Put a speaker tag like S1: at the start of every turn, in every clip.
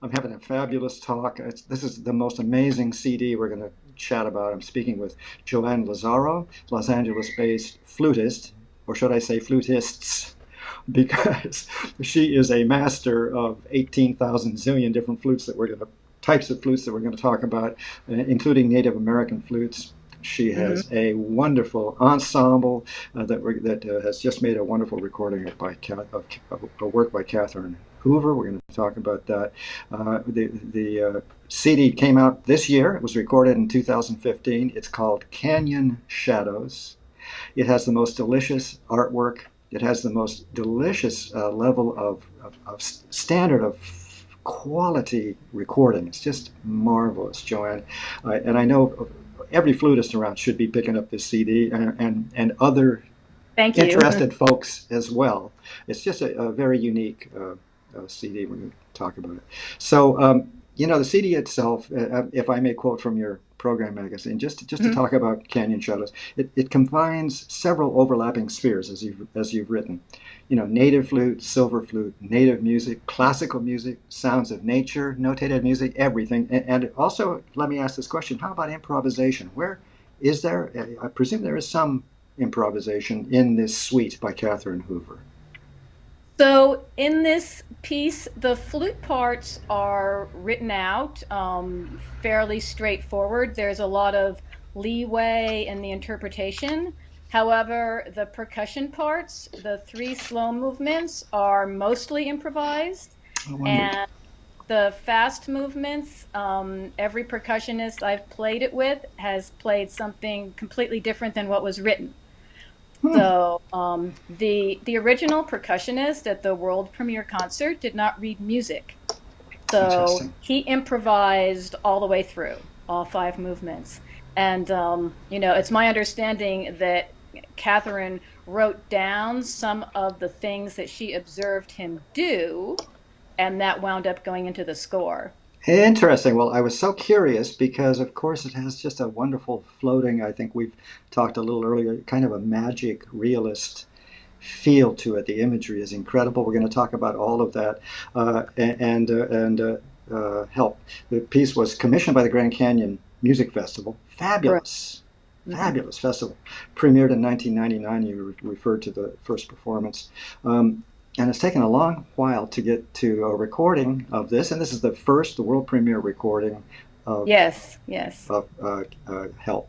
S1: I'm having a fabulous talk. This is the most amazing CD we're going to chat about. I'm speaking with Joanne Lazzaro, Los Angeles-based flutist, or should I say flutists, because she is a master of 18,000 zillion different flutes that we're going to types of flutes that we're going to talk about, including Native American flutes. She
S2: Hmm.
S1: has a wonderful ensemble that has just made a wonderful recording of a work by Katherine Hoover. We're going to talk about that. The CD came out this year. It was recorded in 2015. It's called Canyon Shadows. It has the most delicious artwork. It has the most delicious level of standard of quality recording. It's just marvelous, Joanne. And I know every flutist around should be picking up this CD, and other
S2: Thank you.
S1: interested folks as well. It's just a very unique CD when you talk about it. So, the CD itself, if I may quote from your program magazine, just to
S2: Mhm.
S1: talk about Canyon Shadows, it combines several overlapping spheres, as you've written. Native flute, silver flute, native music, classical music, sounds of nature, notated music, everything. And also, let me ask this question: how about improvisation? Where is there? I presume there is some improvisation in this suite by Katherine Hoover.
S2: So in this piece, the flute parts are written out fairly straightforward. There's a lot of leeway in the interpretation. However, the percussion parts, the three slow movements, are mostly improvised,
S1: Oh, wonderful.
S2: and the fast movements, every percussionist I've played it with has played something completely different than what was written.
S1: Hmm,
S2: So the original percussionist at the world premiere concert did not read music. So
S1: interesting.
S2: he improvised all the way through all five movements. And it's my understanding that Catherine wrote down some of the things that she observed him do, and that wound up going into the score.
S1: Interesting. Well, I was so curious because, of course, it has just a wonderful floating. I think we've talked a little earlier, kind of a magic realist feel to it. The imagery is incredible. We're going to talk about all of that. Help. The piece was commissioned by the Grand Canyon Music Festival.
S2: Right.
S1: Fabulous,
S2: Hmm.
S1: fabulous festival. Premiered in 1999. You referred to the first performance. And it's taken a long while to get to a recording of this, and this is the world premiere recording of,
S2: Yes, yes.
S1: Help,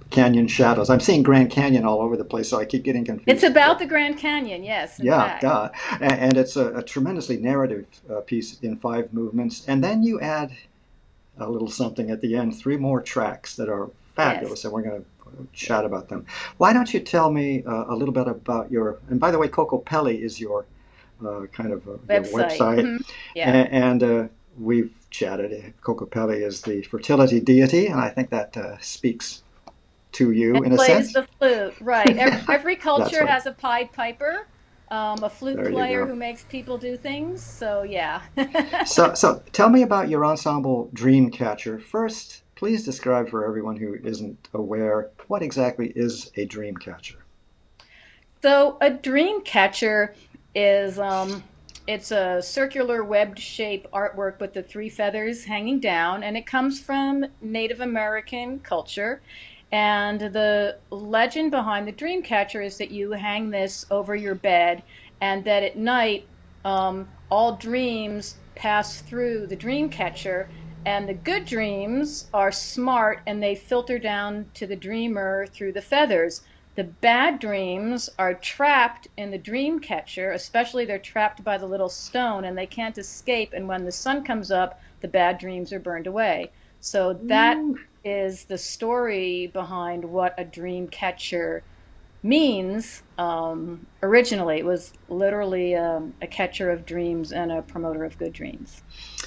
S1: Canyon Shadows. I'm seeing Grand Canyon all over the place, so I keep getting
S2: It's
S1: confused.
S2: about the Grand Canyon, yes, in
S1: Yeah,
S2: fact.
S1: duh. And it's a tremendously narrative piece in five movements. And then you add a little something at the end, three more tracks that are
S2: Yes.
S1: fabulous, and we're going to chat about them. Why don't you tell me a little bit about and by the way, Coco Pelli is your
S2: Website.
S1: website,
S2: Hmm. Yeah.
S1: and we've chatted. Coco Pelli is the fertility deity, and I think that speaks to
S2: And
S1: you in a
S2: plays
S1: sense.
S2: the flute, right. Every
S1: That's
S2: culture
S1: right.
S2: has a Pied Piper, a flute
S1: There you
S2: player
S1: go.
S2: who makes people do things. So yeah.
S1: So tell me about your ensemble Dreamcatcher. First, please describe for everyone who isn't aware what exactly is a Dreamcatcher.
S2: So a dream catcher is it's a circular webbed shape artwork with the three feathers hanging down, and it comes from Native American culture. And the legend behind the dream catcher is that you hang this over your bed, and that at night all dreams pass through the dream catcher, and the good dreams are smart and they filter down to the dreamer through the feathers. The bad dreams are trapped in the dream catcher, especially they're trapped by the little stone and they can't escape. And when the sun comes up, the bad dreams are burned away. So that
S1: Ooh.
S2: is the story behind what a dream catcher means. Originally, it was literally a catcher of dreams and a promoter of good dreams.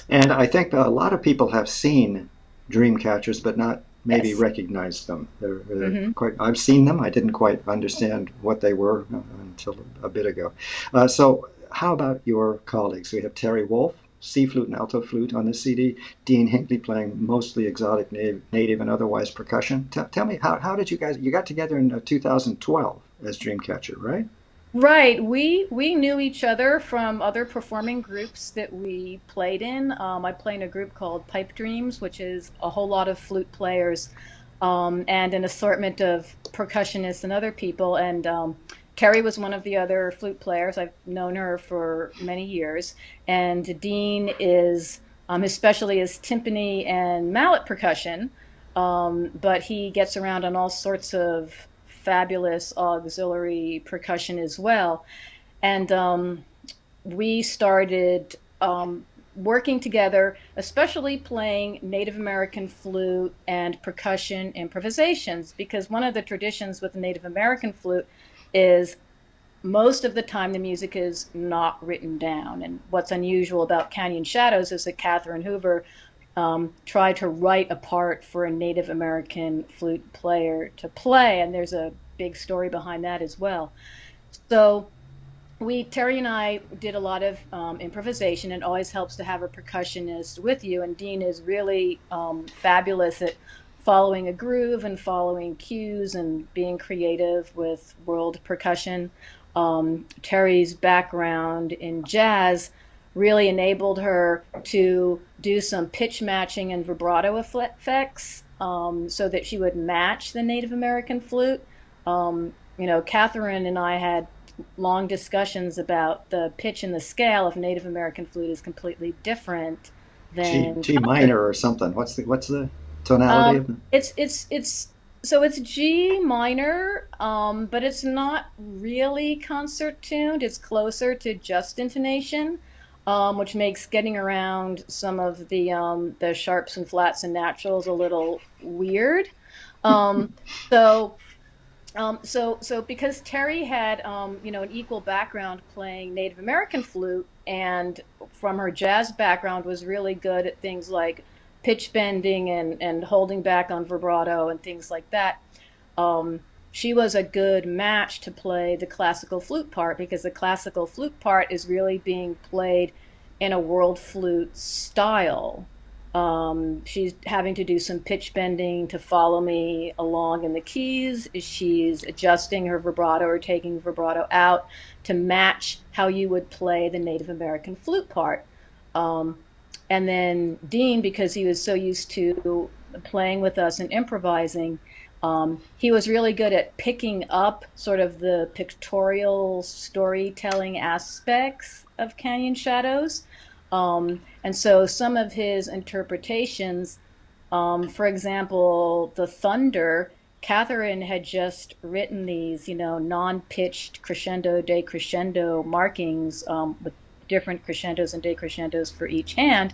S1: And I think a lot of people have seen Dreamcatchers, but not maybe
S2: Yes.
S1: recognized them. They're
S2: Hmm.
S1: quite. I've seen them. I didn't quite understand what they were until a bit ago. So, how about your colleagues? We have Terry Wolf, C flute and alto flute on the CD. Dean Hinckley playing mostly exotic native and otherwise percussion. Tell me how did you guys got together in 2012 as Dreamcatcher, right?
S2: Right. We knew each other from other performing groups that we played in. I play in a group called Pipe Dreams, which is a whole lot of flute players, and an assortment of percussionists and other people. And Terry was one of the other flute players. I've known her for many years. And Dean is his specialty is timpani and mallet percussion, but he gets around on all sorts of fabulous auxiliary percussion as well. And we started working together, especially playing Native American flute and percussion improvisations, because one of the traditions with the Native American flute is most of the time the music is not written down. And what's unusual about Canyon Shadows is that Katherine Hoover tried to write a part for a Native American flute player to play, and there's a big story behind that as well. So Terry and I did a lot of improvisation. It always helps to have a percussionist with you, and Dean is really fabulous at following a groove and following cues and being creative with world percussion. Terry's background in jazz really enabled her to do some pitch matching and vibrato effects, so that she would match the Native American flute. Catherine and I had long discussions about the pitch and the scale of Native American flute is completely different than
S1: G
S2: concert.
S1: minor or something. What's the tonality
S2: Um,
S1: of the?
S2: it's so it's G minor, but it's not really concert tuned. It's closer to just intonation, which makes getting around some of the sharps and flats and naturals a little weird. Um, so so because Terry had an equal background playing Native American flute, and from her jazz background was really good at things like pitch bending and holding back on vibrato and things like that. She was a good match to play the classical flute part, because the classical flute part is really being played in a world flute style. She's having to do some pitch bending to follow me along in the keys. She's adjusting her vibrato or taking vibrato out to match how you would play the Native American flute part. Um, and then Dean, because he was so used to playing with us and improvising, he was really good at picking up sort of the pictorial storytelling aspects of Canyon Shadows. And so some of his interpretations, for example, the thunder, Catherine had just written these, non-pitched crescendo, decrescendo markings, with different crescendos and decrescendos for each hand.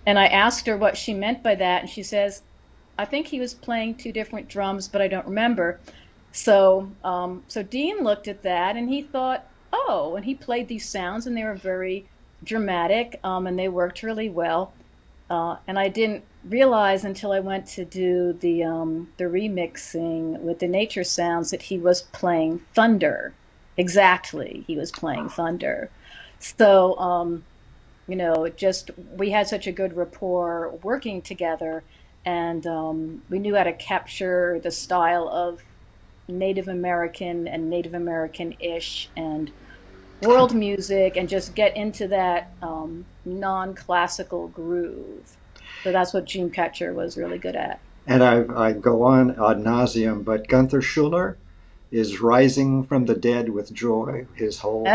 S2: And I asked her what she meant by that, and she says, I think he was playing two different drums, but I don't remember. So Dean looked at that and he thought, oh, and he played these sounds and they were very dramatic, and they worked really well. And I didn't realize until I went to do the remixing with the nature sounds that he was playing thunder. Exactly, he was playing thunder. So it just we had such a good rapport working together, and we knew how to capture the style of Native American and Native American-ish and world music, and just get into that non-classical groove. So that's what Dreamcatcher was really good at.
S1: And I go on ad nauseum, but Gunther Schuller is rising from the dead with joy. His whole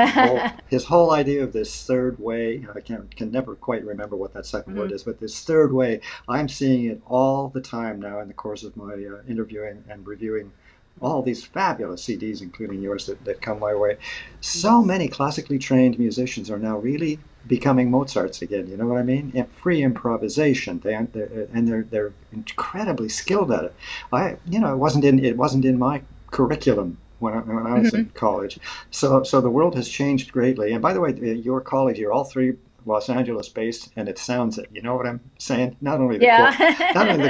S1: idea of this third way, I can never quite remember what that second word
S2: Mhm.
S1: is, but this third way, I'm seeing it all the time now in the course of my interviewing and reviewing all these fabulous CDs, including yours, that come my way. So many classically trained musicians are now really becoming Mozarts again. You know what I mean? And free improvisation. They're incredibly skilled at it. It wasn't in my curriculum when I was in
S2: Mhm.
S1: college. So the world has changed greatly. And by the way, your college, you're all three Los Angeles based, and it sounds it. You know what I'm saying? Not only the
S2: Yeah.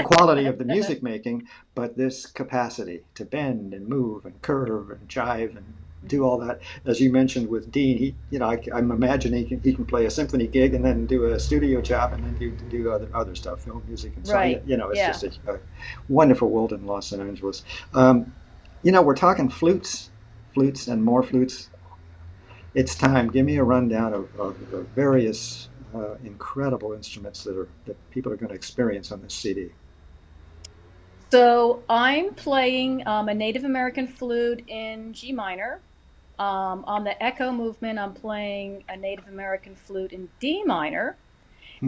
S1: quality of the music making, but this capacity to bend and move and curve and jive and do all that. As you mentioned with Dean, I'm imagining he can play a symphony gig and then do a studio job and then do other stuff, film music, and so
S2: Right.
S1: it's
S2: Yeah.
S1: just a wonderful world in Los Angeles. We're talking flutes and more flutes. it's time. Give me a rundown of the various incredible instruments that people are going to experience on this CD.
S2: So I'm playing a Native American flute in G minor. On the echo movement, I'm playing a Native American flute in D minor.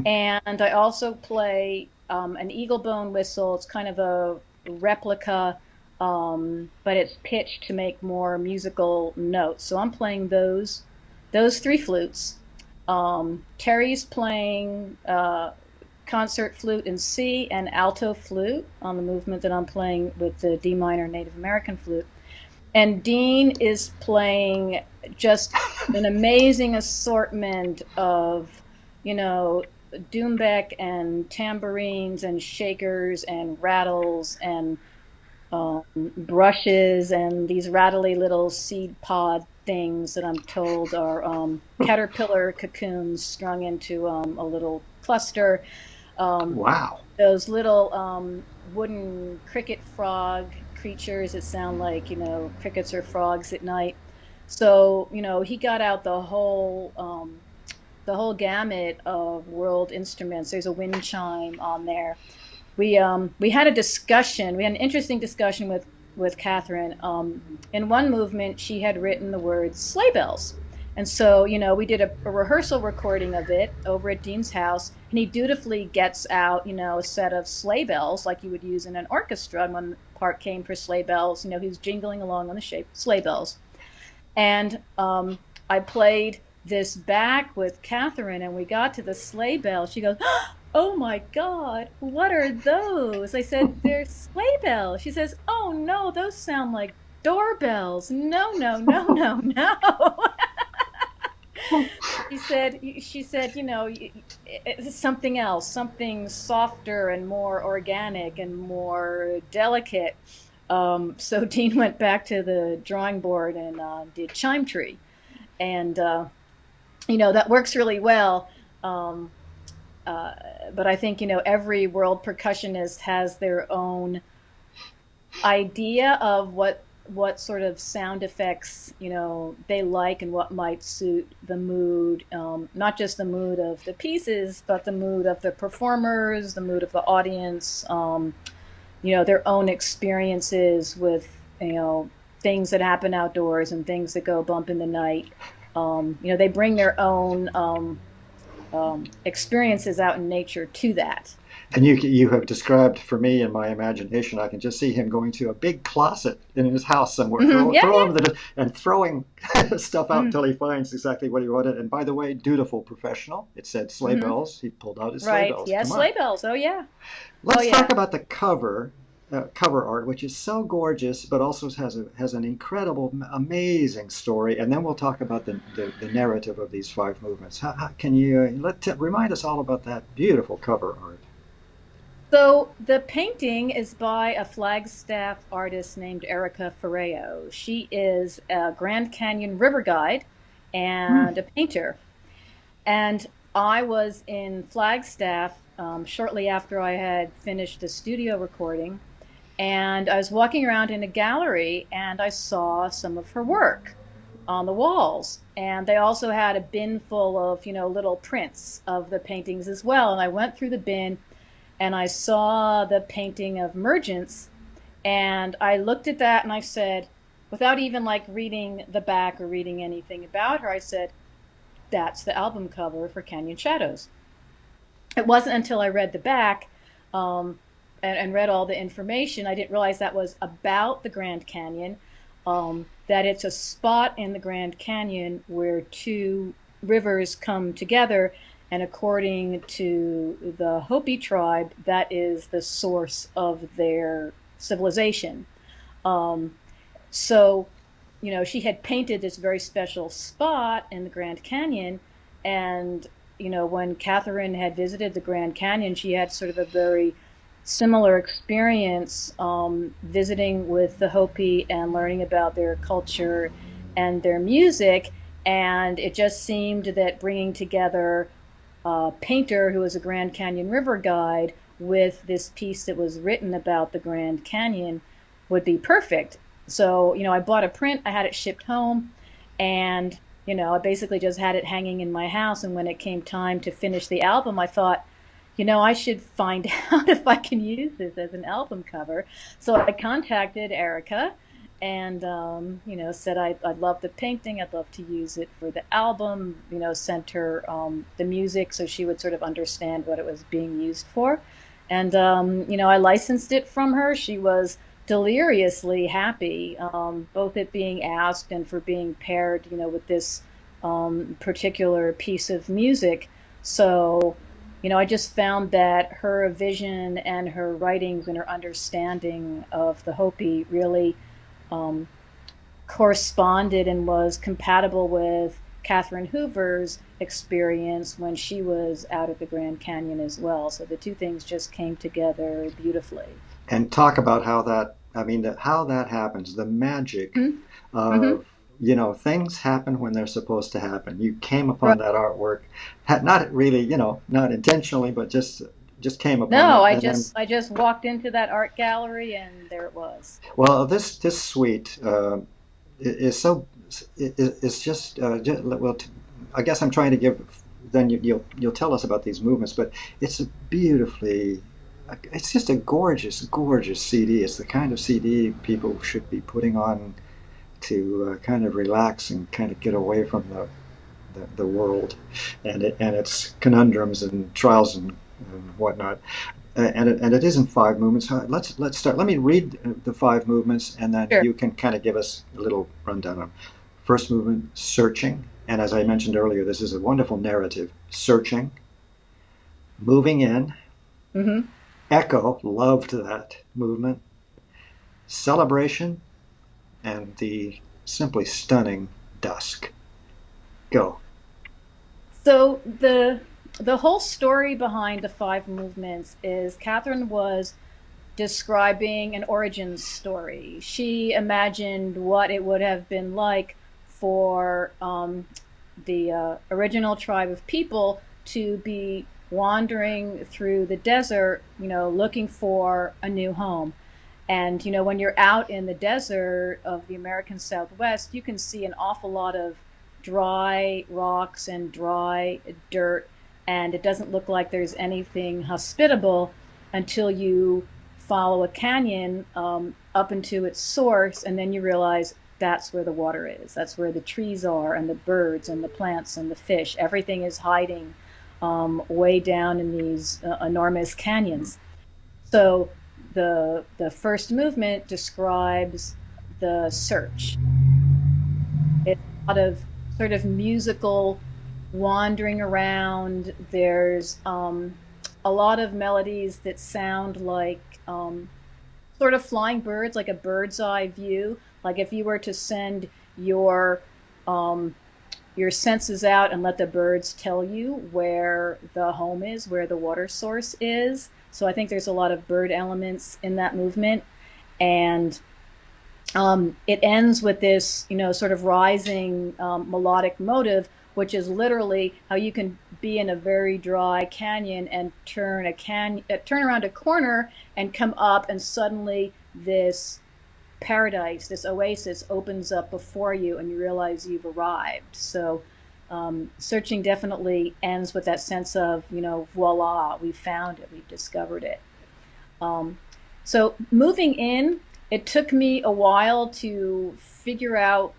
S2: And I also play an eagle bone whistle. It's kind of a replica, but it's pitched to make more musical notes. So I'm playing those three flutes. Terry's playing concert flute in C and alto flute on the movement that I'm playing with the D minor Native American flute. And Dean is playing just an amazing assortment of, you know, doumbek and tambourines and shakers and rattles and brushes and these rattly little seed pod things that I'm told are caterpillar cocoons strung into a little cluster. Um,
S1: Wow.
S2: those little wooden cricket frog creatures that sound like, crickets or frogs at night. So, he got out the whole gamut of world instruments. There's a wind chime on there. We had a discussion. We had an interesting discussion with Catherine. In one movement, she had written the words sleigh bells. And so, we did a rehearsal recording of it over at Dean's house, and he dutifully gets out, a set of sleigh bells like you would use in an orchestra. And when the part came for sleigh bells, he was jingling along on the shape sleigh bells. And I played this back with Catherine, and we got to the sleigh bells. She goes, "Oh my God, what are those?" I said, "They're sleigh bells." She says, "Oh no, those sound like doorbells. No, no, no, no, no." She said, it's something else, something softer and more organic and more delicate. So Dean went back to the drawing board and did Chime Tree. And, that works really well. Um, uh, but I think, every world percussionist has their own idea of what sort of sound effects they like and what might suit the mood, not just the mood of the pieces but the mood of the performers, the mood of the audience, their own experiences with things that happen outdoors and things that go bump in the night. They bring their own experiences out in nature to that.
S1: And you have described for me in my imagination, I can just see him going to a big closet in his house somewhere,
S2: Yeah,
S1: throwing and throwing stuff out
S2: yeah.
S1: until he finds exactly what he wanted. And by the way, dutiful professional. It said sleigh
S2: Hmm.
S1: bells. He pulled out his sleigh
S2: Right.
S1: bells.
S2: Yeah,
S1: Come on.
S2: sleigh bells. Oh yeah. Oh
S1: Let's talk
S2: yeah.
S1: about the cover art, which is so gorgeous, but also has an incredible, amazing story. And then we'll talk about the narrative of these five movements. How can you remind us all about that beautiful cover art?
S2: So the painting is by a Flagstaff artist named Erica Ferreo. She is a Grand Canyon river guide
S1: Hmm.
S2: and a painter. And I was in Flagstaff shortly after I had finished the studio recording, and I was walking around in a gallery and I saw some of her work on the walls. And they also had a bin full of, little prints of the paintings as well. And I went through the bin and I saw the painting of Mergence, and I looked at that and I said, without even like reading the back or reading anything about her, I said, that's the album cover for Canyon Shadows. It wasn't until I read the back, um, and read all the information, I didn't realize that was about the Grand Canyon, that it's a spot in the Grand Canyon where two rivers come together. And according to the Hopi tribe, that is the source of their civilization. Um, so, she had painted this very special spot in the Grand Canyon. And, when Catherine had visited the Grand Canyon, she had sort of a very similar experience, visiting with the Hopi and learning about their culture and their music. And it just seemed that bringing together a painter who was a Grand Canyon river guide with this piece that was written about the Grand Canyon would be perfect. So, I bought a print, I had it shipped home, and, I basically just had it hanging in my house. And when it came time to finish the album, I thought, I should find out if I can use this as an album cover. So I contacted Erica and, said I'd love the painting. I'd love to use it for the album, sent her the music so she would sort of understand what it was being used for. And, I licensed it from her. She was deliriously happy, both at being asked and for being paired, with this particular piece of music. So, I just found that her vision and her writings and her understanding of the Hopi really um, corresponded and was compatible with Katherine Hoover's experience when she was out at the Grand Canyon as well. So the two things just came together beautifully.
S1: And talk about how that, I mean, how that happens, the magic
S2: Mm-hmm. Mm-hmm.
S1: of, things happen when they're supposed to happen. You came upon
S2: Right.
S1: that artwork, not really, not intentionally, but just came upon
S2: No,
S1: it,
S2: I
S1: and then,
S2: just I just walked into that art gallery and there it was.
S1: well, this suite is so is just well. I guess I'm trying to give. Then you'll tell us about these movements, but it's a beautifully. It's just a gorgeous, gorgeous CD. It's the kind of CD people should be putting on to kind of relax and kind of get away from the world and its conundrums and trials and whatnot. And it isn't five movements. Let's start. Let me read the five movements, and then
S2: Sure.
S1: you can kind of give us a little rundown on. First movement, searching, and as I mentioned earlier, this is a wonderful narrative. Searching, moving in,
S2: Mm-hmm.
S1: echo. Loved that movement. Celebration, and the simply stunning dusk. Go.
S2: So the whole story behind the five movements is Catherine was describing an origin story. She imagined what it would have been like for the original tribe of people to be wandering through the desert, looking for a new home. And, when you're out in the desert of the American Southwest, you can see an awful lot of dry rocks and dry dirt. And it doesn't look like there's anything hospitable until you follow a canyon up into its source. And then you realize that's where the water is. That's where the trees are, and the birds and the plants and the fish. Everything is hiding way down in these enormous canyons. So the first movement describes the search. It's a lot of sort of musical wandering around. There's a lot of melodies that sound like sort of flying birds, like a bird's eye view. Like if you were to send your um, your senses out and let the birds tell you where the home is, where the water source is. So I think there's a lot of bird elements in that movement. And it ends with this, sort of rising melodic motive, which is literally how you can be in a very dry canyon and turn around a corner and come up, and suddenly this paradise, this oasis opens up before you, and you realize you've arrived. So, searching definitely ends with that sense of, voila, we found it, we've discovered it. Um, so, moving in, it took me a while to figure out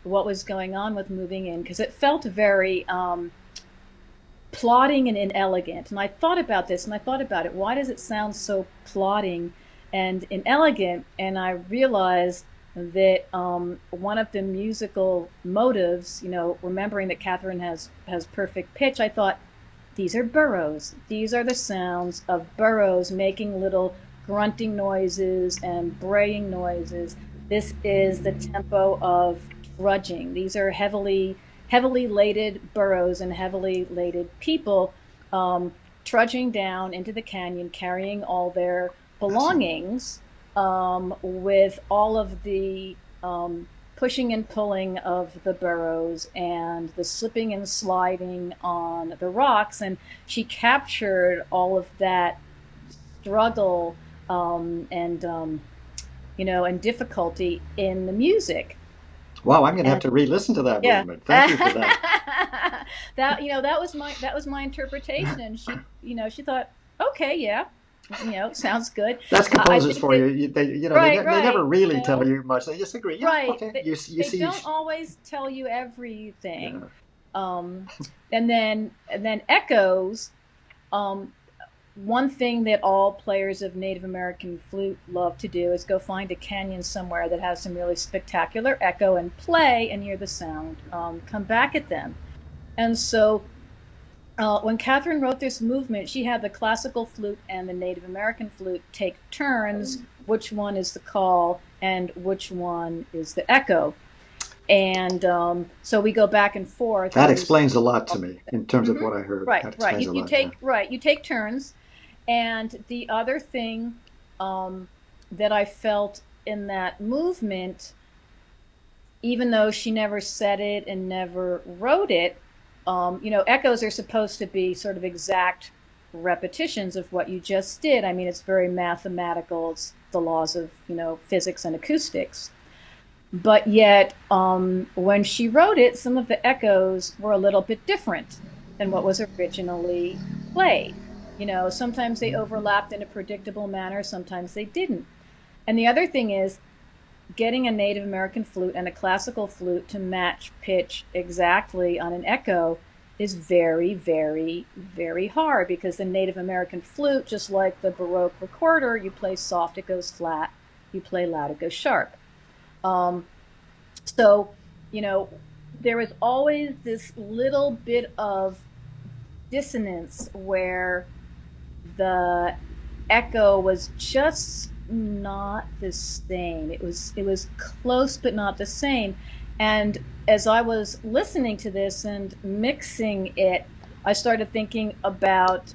S2: what was going on with moving in because it felt very plotting and inelegant. And I thought about this and I thought about it. Why does it sound so plotting and inelegant? And I realized that one of the musical motives, remembering that Catherine has perfect pitch, I thought these are burros. These are the sounds of burros making little grunting noises and braying noises. This is the tempo of trudging. These are heavily laden burros and heavily laden people trudging down into the canyon, carrying all their
S1: Fascinating.
S2: belongings, with all of the pushing and pulling of the burros and the slipping and sliding on the rocks. And she captured all of that struggle and difficulty in the music.
S1: Wow, I'm going to have
S2: And
S1: to re-listen to that
S2: yeah.
S1: movement. Thank you for that.
S2: That, that was my interpretation. And she, she thought, okay, yeah, sounds good.
S1: That's
S2: I
S1: composers
S2: think
S1: for
S2: that,
S1: you.
S2: right,
S1: They never
S2: right,
S1: really tell you much. They just agree. Yeah,
S2: right.
S1: okay. You
S2: They
S1: see.
S2: don't always tell you everything.
S1: Yeah.
S2: Um, and then echoes. Um, One thing that all players of Native American flute love to do is go find a canyon somewhere that has some really spectacular echo and play and hear the sound come back at them. And so when Catherine wrote this movement, she had the classical flute and the Native American flute take turns, which one is the call and which one is the echo. And so we go back and forth
S1: That
S2: who's
S1: explains a lot to me in terms of
S2: Mhm.
S1: what I heard.
S2: Right,
S1: That
S2: right.
S1: explains a lot. Yeah.
S2: You take turns. And the other thing that I felt in that movement, even though she never said it and never wrote it, echoes are supposed to be sort of exact repetitions of what you just did. I mean, it's very mathematical. It's the laws of, physics and acoustics. But yet, when she wrote it, some of the echoes were a little bit different than what was originally played. Sometimes they overlapped in a predictable manner, sometimes they didn't. And the other thing is getting a Native American flute and a classical flute to match pitch exactly on an echo is very, very, very hard because the Native American flute, just like the Baroque recorder, you play soft, it goes flat, you play loud, it goes sharp. Um, so, you know, there was always this little bit of dissonance where the echo was just not the same. It was close but not the same. And as I was listening to this and mixing it, I started thinking about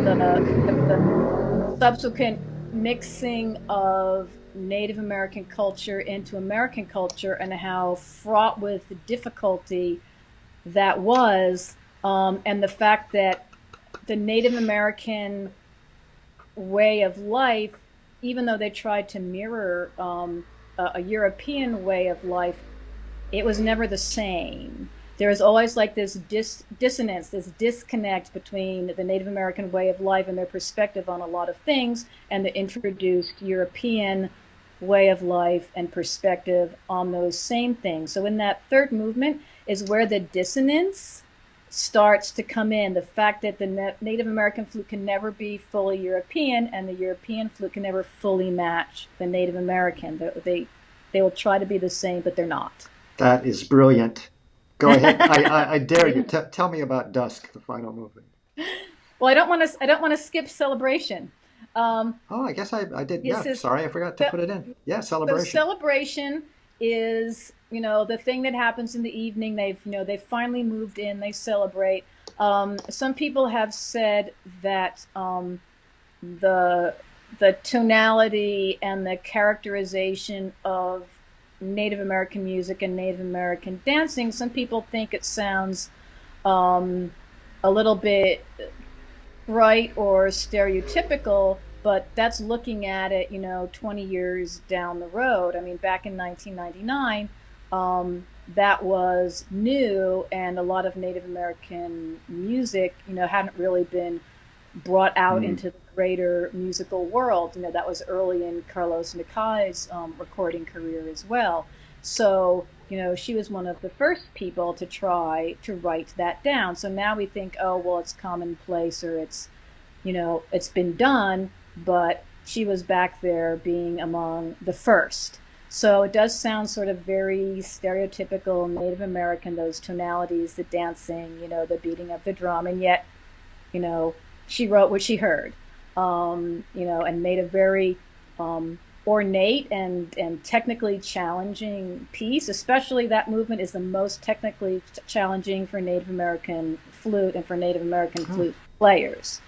S2: the subsequent mixing of Native American culture into American culture and how fraught with difficulty that was, and the fact that the Native American way of life, even though they tried to mirror a European way of life, it was never the same. There was always like this dissonance, this disconnect between the Native American way of life and their perspective on a lot of things and the introduced European way of life and perspective on those same things. So in that third movement is where the dissonance starts to come in. The fact that the Native American flute can never be fully European and the European flute can never fully match the Native American. They will try to be the same, but they're not.
S1: That is brilliant. Go ahead. I dare you. Tell me about Dusk, the final movement.
S2: Well, I don't want to skip celebration. Um,
S1: Oh, I guess I did.
S2: this
S1: Yeah,
S2: is
S1: sorry, I forgot to put it in. Yeah,
S2: so
S1: celebration.
S2: celebration is, the thing that happens in the evening. They've finally moved in. They celebrate. Some people have said that the the tonality and the characterization of Native American music and Native American dancing. Some people think it sounds um, a little bit bright or stereotypical, but that's looking at it, 20 years down the road. I mean, back in 1999, that was new, and a lot of Native American music, hadn't really been brought out
S1: Hmm.
S2: into the greater musical world. That was early in Carlos Nakai's recording career as well. So, she was one of the first people to try to write that down. So now we think, oh, well, it's commonplace or it's been done, but she was back there being among the first. So it does sound sort of very stereotypical Native American, those tonalities, the dancing, the beating of the drum, and yet you know, she wrote what she heard, and made a very ornate and technically challenging piece. Especially that movement is the most technically challenging for Native American flute and for Native American
S1: Oh,
S2: flute players.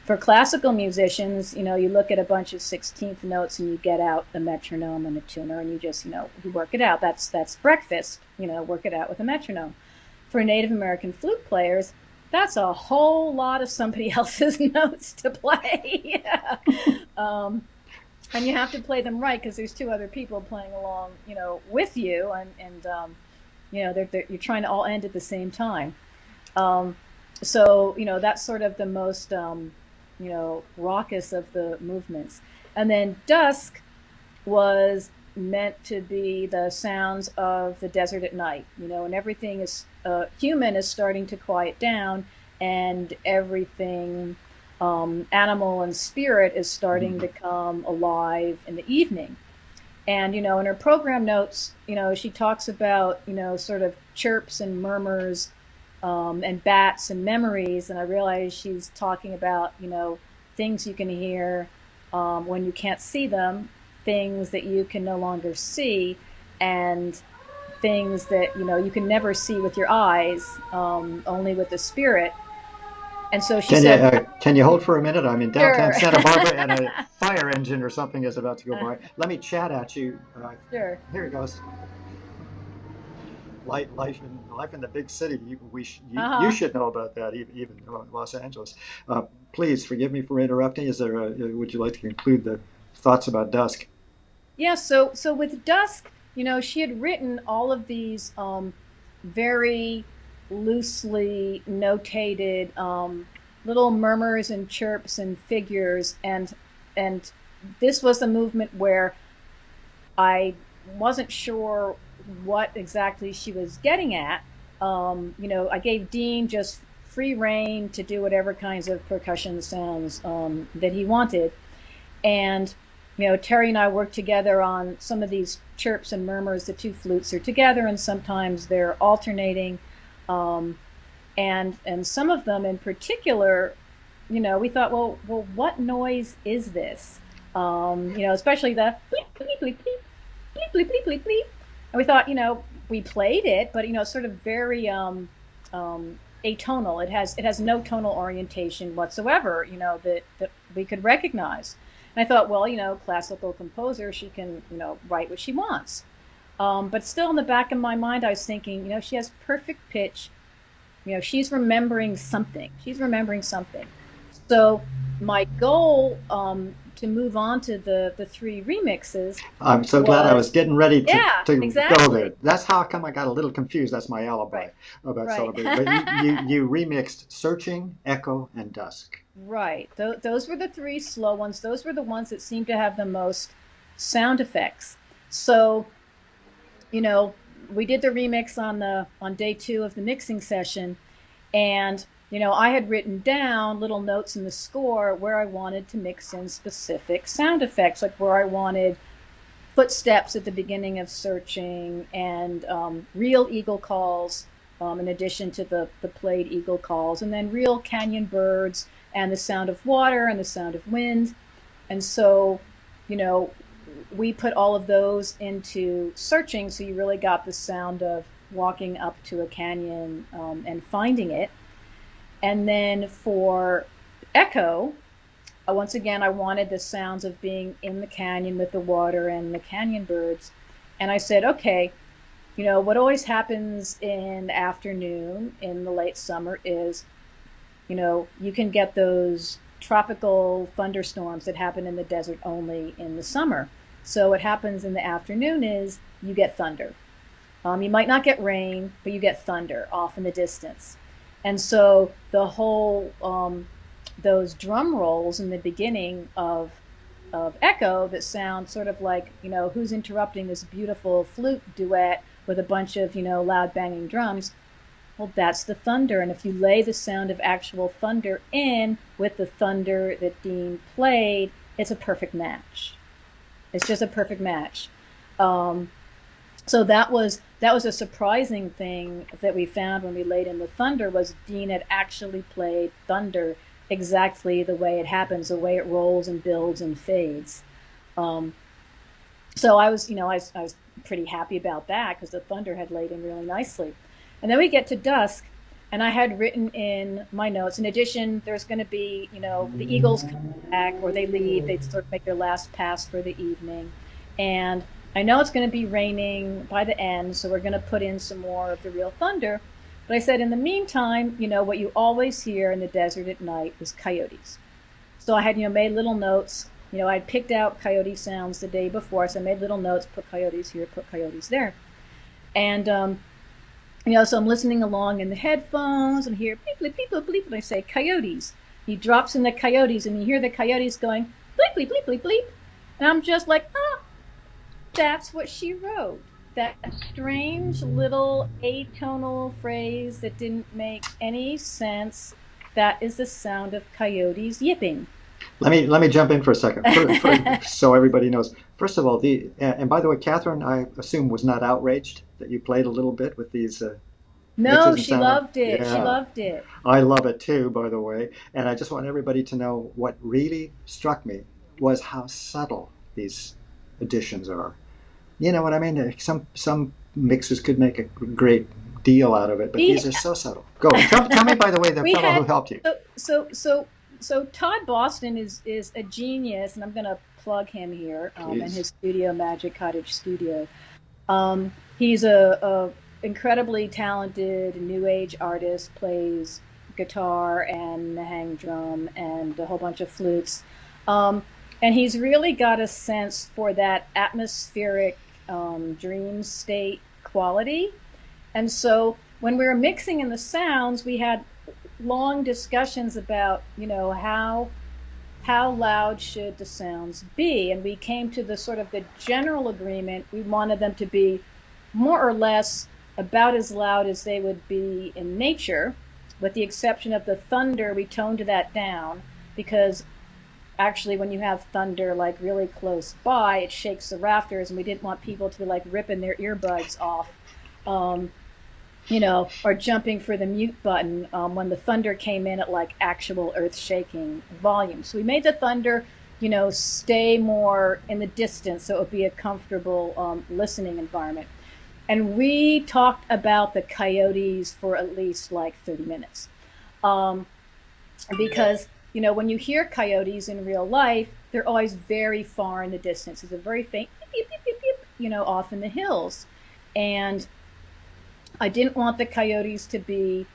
S2: For classical musicians, you look at a bunch of 16th notes and you get out a metronome and a tuner and you just, you work it out. That's breakfast, work it out with a metronome. For Native American flute players, that's a whole lot of somebody else's notes to play. um, and you have to play them right because there's two other people playing along, with you, and you're trying to all end at the same time. Um, so that's sort of the most raucous of the movements. And then dusk was meant to be the sounds of the desert at night, and everything is human is starting to quiet down, and everything animal and spirit is starting to come alive in the evening. And in her program notes, she talks about sort of chirps and murmurs, and bats and memories. And I realize she's talking about things you can hear when you can't see them, things that you can no longer see, and things that you can never see with your eyes, only with the spirit. And so she said,
S1: Can you hold for a minute? I'm in downtown
S2: "Sure,
S1: Santa Barbara, and a fire engine or something is about to go by. Let me chat at you.
S2: sure,
S1: Here it goes. Life in the big city. You
S2: uh-huh."
S1: should know about that, even Los Angeles. Please forgive me for interrupting. Would you like to conclude the thoughts about dusk?
S2: Yeah, so with Dusk, she had written all of these very loosely notated little murmurs and chirps and figures, and this was a movement where I wasn't sure what exactly she was getting at. I gave Dean just free rein to do whatever kinds of percussion sounds that he wanted. And Terry and I work together on some of these chirps and murmurs. The two flutes are together, and sometimes they're alternating. Um, and some of them in particular, we thought, well, what noise is this? Especially the bleep bleep bleep bleep bleep bleep bleep bleep. And we thought, we played it, but it's sort of very atonal. It has no tonal orientation whatsoever, that we could recognize. And I thought, well, classical composer, she can, write what she wants. But still in the back of my mind, I was thinking, she has perfect pitch. She's remembering something. She's remembering something. So my goal to move on to the three remixes
S1: I'm so glad I was
S2: was,
S1: getting ready
S2: yeah,
S1: to go there.
S2: exactly.
S1: That's how come I got a little confused. That's my alibi
S2: Right,
S1: about
S2: right.
S1: celebrating. But you remixed Searching, Echo, and Dusk.
S2: Right. Those were the three slow ones. Those were the ones that seemed to have the most sound effects. So, you know, we did the remix on day two of the mixing session, and I had written down little notes in the score where I wanted to mix in specific sound effects, like where I wanted footsteps at the beginning of Searching, and real eagle calls, in addition to the played eagle calls, and then real canyon birds, and the sound of water and the sound of wind. And so, you know, we put all of those into Searching, so you really got the sound of walking up to a canyon, and finding it. And then for Echo, once again, I wanted the sounds of being in the canyon with the water and the canyon birds. And I said, okay, what always happens in the afternoon in the late summer is, you can get those tropical thunderstorms that happen in the desert only in the summer. So what happens in the afternoon is you get thunder. You might not get rain, but you get thunder off in the distance. And so the whole those drum rolls in the beginning of Echo that sound sort of like, who's interrupting this beautiful flute duet with a bunch of, loud banging drums. Well, that's the thunder. And if you lay the sound of actual thunder in with the thunder that Dean played, it's a perfect match. It's just a perfect match. Um, so that was a surprising thing that we found when we laid in the thunder, was Dean had actually played thunder exactly the way it happens, the way it rolls and builds and fades. Um, so I was pretty happy about that because the thunder had laid in really nicely. And then we get to dusk, and I had written in my notes. In addition, there's going to be, the Eagles come back or they leave. They sort of make their last pass for the evening, and I know it's going to be raining by the end, so we're going to put in some more of the real thunder. But I said, in the meantime, what you always hear in the desert at night is coyotes. So I had, made little notes I'd picked out coyote sounds the day before, so I made little notes, put coyotes here, put coyotes there. And, so I'm listening along in the headphones and hear bleep, bleep, bleep, bleep, bleep, and I say coyotes. He drops in the coyotes, and you hear the coyotes going bleep, bleep, bleep, bleep, bleep. And I'm just like, oh, that's what she wrote. That strange little atonal phrase that didn't make any sense. That is the sound of coyotes yipping.
S1: Let me jump in for a second, so everybody knows. First of all, the and by the way, Catherine, I assume was not outraged that you played a little bit with these
S2: No,
S1: mixes and
S2: she
S1: sound.
S2: loved it. She
S1: Yeah,
S2: loved it.
S1: I love it too, by the way. And I just want everybody to know what really struck me was how subtle these additions are. You know what I mean? Some mixers could make a great deal out of it, but these
S2: We
S1: are so subtle. Go tell me, by the way, the
S2: we
S1: fellow who
S2: had
S1: helped you.
S2: so Todd Boston is a genius, and I'm gonna plug him here in
S1: Please.
S2: his studio, Magic Cottage Studio. He's a incredibly talented new age artist, plays guitar and hang drum and a whole bunch of flutes. Um, and he's really got a sense for that atmospheric dream state quality. And so when we were mixing in the sounds, we had long discussions about, how loud should the sounds be? And we came to the sort of the general agreement. We wanted them to be more or less about as loud as they would be in nature, with the exception of the thunder. We toned that down because actually when you have thunder like really close by, it shakes the rafters, and we didn't want people to be like ripping their earbuds off. Um, or jumping for the mute button when the thunder came in at like actual earth shaking volume. So we made the thunder, stay more in the distance so it would be a comfortable listening environment. And we talked about the coyotes for at least like 30 minutes. Um, because, when you hear coyotes in real life, they're always very far in the distance. It's a very faint beep, beep, beep, beep, off in the hills. And I didn't want the coyotes to be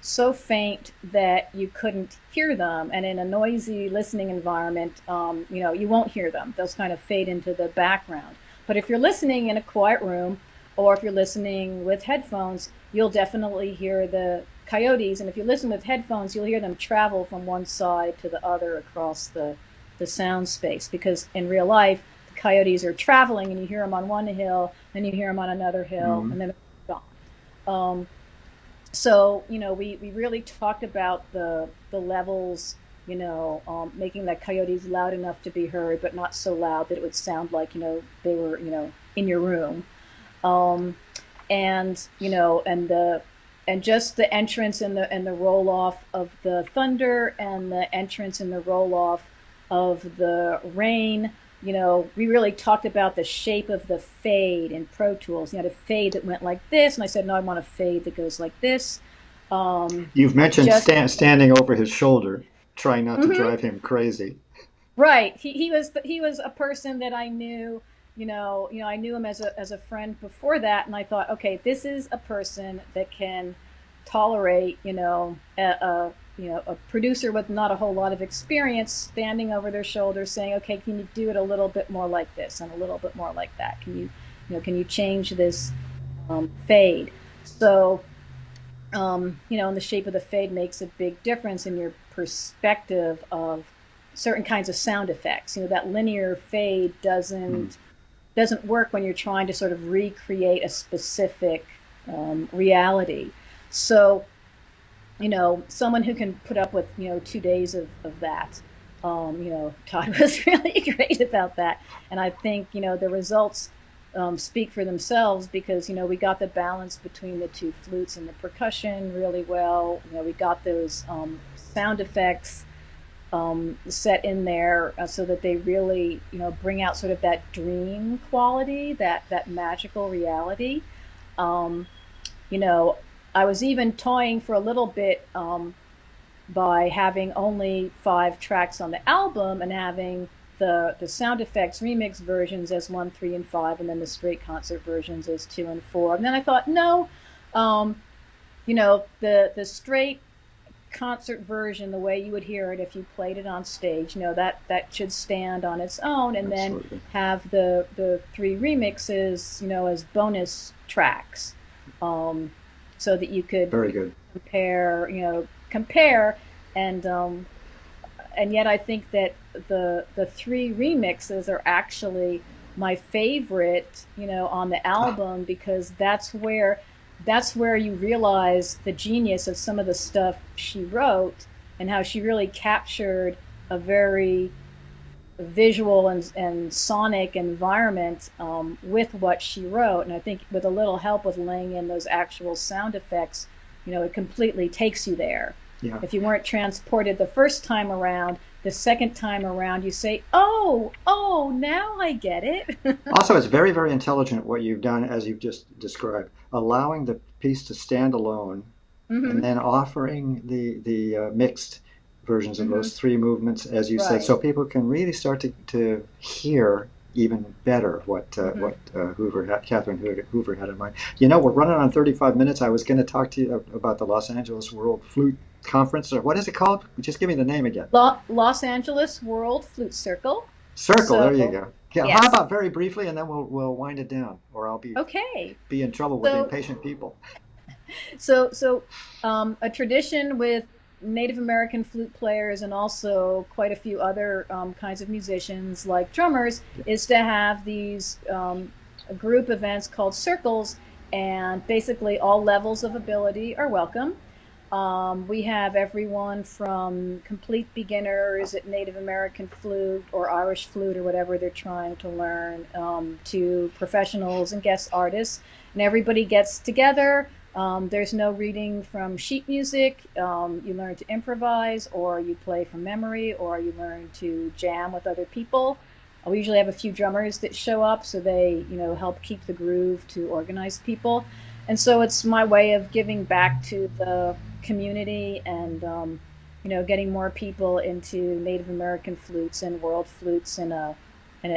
S2: so faint that you couldn't hear them. And in a noisy listening environment, you won't hear them. They'll kind of fade into the background. But if you're listening in a quiet room, or if you're listening with headphones, you'll definitely hear the coyotes. And if you listen with headphones, you'll hear them travel from one side to the other across the sound space. Because in real life, the coyotes are traveling, and you hear them on one hill, then you hear them on another hill,
S1: Mm-hmm.
S2: and then they're gone. Um, so we really talked about the levels, making the coyotes loud enough to be heard, but not so loud that it would sound like they were in your room. Um, and and just the entrance and the roll off of the thunder, and the entrance and the roll off of the rain. We really talked about the shape of the fade in Pro Tools. You had a fade that went like this, and I said, no, I want a fade that goes like this. Um,
S1: You've mentioned
S2: just
S1: standing over his shoulder, trying not to
S2: mhm.
S1: drive him crazy.
S2: Right. He was a person that I knew. I knew him as a friend before that, and I thought, okay, this is a person that can tolerate, a producer with not a whole lot of experience standing over their shoulder saying, okay, can you do it a little bit more like this and a little bit more like that? Can you change this fade? So, and the shape of the fade makes a big difference in your perspective of certain kinds of sound effects. That linear fade
S1: Mm.
S2: doesn't work when you're trying to sort of recreate a specific reality. So, someone who can put up with, 2 days of that. Todd was really great about that. And I think, the results speak for themselves because, we got the balance between the two flutes and the percussion really well. We got those sound effects set in there so that they really, bring out sort of that dream quality, that magical reality. Um, you know, I was even toying for a little bit by having only 5 tracks on the album and having the sound effects remix versions as 1, 3, and 5, and then the straight concert versions as 2 and 4. And then I thought, no, the straight concert version, the way you would hear it if you played it on stage, that should stand on its own, and then
S1: Absolutely.
S2: have the three remixes, as bonus tracks, um, so that you could
S1: Very good.
S2: compare, and yet I think that the three remixes are actually my favorite, on the album, because that's where you realize the genius of some of the stuff she wrote, and how she really captured a very visual and sonic environment, with what she wrote. And I think with a little help with laying in those actual sound effects, it completely takes you there.
S1: Yeah.
S2: If you weren't transported the first time around, the second time around, you say, oh, now I get it.
S1: Also, it's very, very intelligent what you've done, as you've just described, allowing the piece to stand alone, and
S2: Hmm.
S1: then offering the mixed versions of
S2: Hmm.
S1: those three movements, as you said,
S2: Right.
S1: so people can really start to hear even better
S2: Hmm.
S1: what Katherine Hoover had in mind. We're running on 35 minutes. I was going to talk to you about the Los Angeles World Flute Conference, or what is it called? Just give me the name again.
S2: Los Angeles World Flute Circle.
S1: Circle. There you
S2: So,
S1: go. Yeah. How
S2: yes.
S1: about very briefly, and then we'll wind it down, or I'll
S2: Okay.
S1: be in trouble with
S2: So,
S1: impatient people.
S2: a tradition with Native American flute players and also quite a few other kinds of musicians, like drummers,
S1: Yeah.
S2: is to have these group events called circles, and basically all levels of ability are welcome. We have everyone from complete beginners at Native American flute or Irish flute or whatever they're trying to learn, to professionals and guest artists, and everybody gets together. There's no reading from sheet music. You learn to improvise, or you play from memory, or you learn to jam with other people. We usually have a few drummers that show up, so they, help keep the groove to organize people. And so it's my way of giving back to the community, and, getting more people into Native American flutes and world flutes in an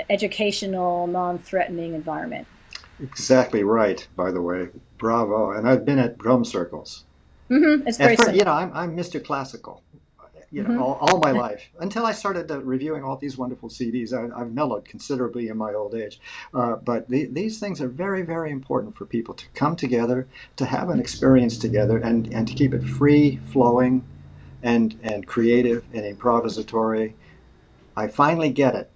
S2: educational, non-threatening environment.
S1: Exactly right, by the way. Bravo. And I've been at drum circles.
S2: It's
S1: At
S2: very
S1: first,
S2: similar.
S1: I'm Mr. Classical,
S2: Hmm.
S1: all my life, until I started reviewing all these wonderful CDs. I've mellowed considerably in my old age. But these things are very, very important for people to come together, to have an experience together, and to keep it free flowing and creative and improvisatory. I finally get it.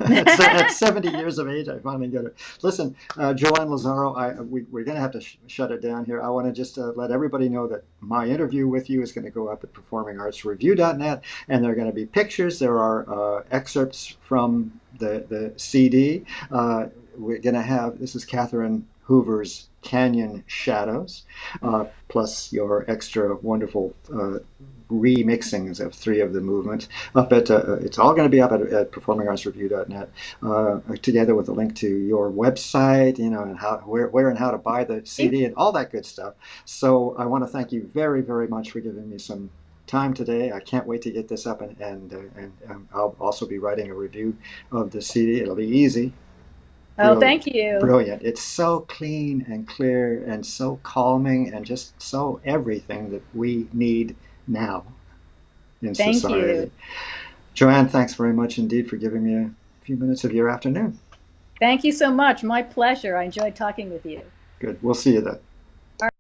S1: At 70 years of age, I finally get it. Listen, Joanne Lazzaro, we're going to have to shut it down here. I want to just let everybody know that my interview with you is going to go up at performingartsreview.net, and there are going to be pictures. There are excerpts from the CD. We're going to have, this is Katherine Hoover's Canyon Shadows, plus your extra wonderful remixings of three of the movements up at it's all going to be up at performingartsreview.net, together with a link to your website, and where and how to buy the CD and all that good stuff. So I want to thank you very, very much for giving me some time today. I can't wait to get this up, and I'll also be writing a review of the CD. It'll be easy.
S2: Oh,
S1: Brilliant.
S2: thank you.
S1: Brilliant. It's so clean and clear and so calming and just so everything that we need now in
S2: Thank you.
S1: society. Joanne, thanks very much indeed for giving me a few minutes of your afternoon.
S2: Thank you so much. My pleasure. I enjoyed talking with you.
S1: Good. We'll see you then.